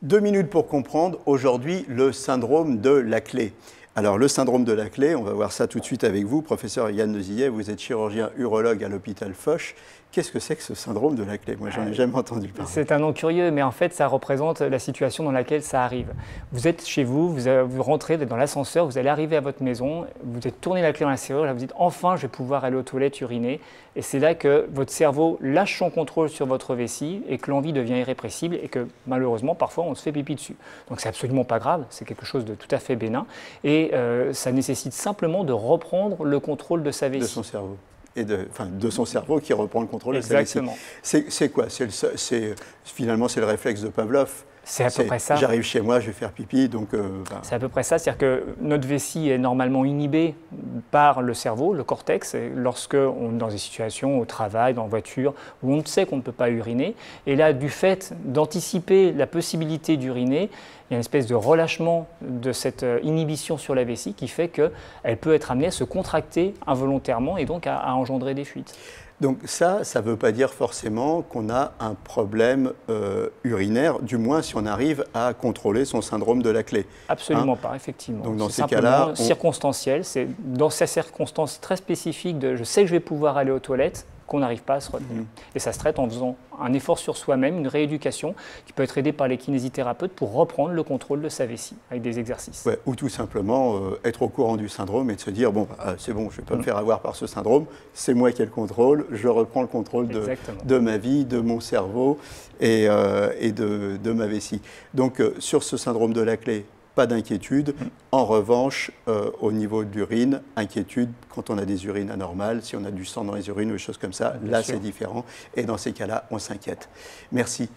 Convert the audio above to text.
2 minutes pour comprendre aujourd'hui le syndrome de Laclais. Alors le syndrome de Laclais, on va voir ça tout de suite avec vous, professeur Yann Nezillet, vous êtes chirurgien urologue à l'hôpital Foch. Qu'est-ce que c'est que ce syndrome de Laclais? Moi, j'en ai jamais entendu parler. C'est un nom curieux, mais en fait, ça représente la situation dans laquelle ça arrive. Vous êtes chez vous, vous rentrez dans l'ascenseur, vous allez arriver à votre maison, vous avez tourné la clé dans la serrure, là vous dites enfin je vais pouvoir aller aux toilettes uriner. Et c'est là que votre cerveau lâche son contrôle sur votre vessie et que l'envie devient irrépressible et que malheureusement parfois on se fait pipi dessus. Donc c'est absolument pas grave, c'est quelque chose de tout à fait bénin et ça nécessite simplement de reprendre le contrôle de sa vessie. De son cerveau. Et de son cerveau qui reprend le contrôle de sa vessie. Exactement. C'est quoi? Finalement, c'est le réflexe de Pavlov. C'est à peu près ça. J'arrive chez moi, je vais faire pipi, donc... C'est à peu près ça, c'est-à-dire que notre vessie est normalement inhibée par le cerveau, le cortex, lorsque on est dans des situations au travail, dans la voiture, où on sait qu'on ne peut pas uriner. Et là, du fait d'anticiper la possibilité d'uriner, il y a une espèce de relâchement de cette inhibition sur la vessie qui fait qu'elle peut être amenée à se contracter involontairement et donc à engendrer des fuites. Donc ça ne veut pas dire forcément qu'on a un problème urinaire, du moins si on arrive à contrôler son syndrome de Laclais. Absolument pas, effectivement. Donc dans ces cas-là, circonstanciel, c'est dans ces circonstances très spécifiques de je sais que je vais pouvoir aller aux toilettes, qu'on n'arrive pas à se retenir. Et ça se traite en faisant un effort sur soi-même, une rééducation qui peut être aidée par les kinésithérapeutes pour reprendre le contrôle de sa vessie avec des exercices. Ouais, ou tout simplement être au courant du syndrome et de se dire bon, c'est bon, je ne vais pas me faire avoir par ce syndrome, c'est moi qui ai le contrôle, je reprends le contrôle de ma vie, de mon cerveau et de ma vessie. Donc sur ce syndrome de Laclais, pas d'inquiétude. En revanche, au niveau de l'urine, inquiétude quand on a des urines anormales, si on a du sang dans les urines ou des choses comme ça, là c'est différent. Et dans ces cas-là, on s'inquiète. Merci.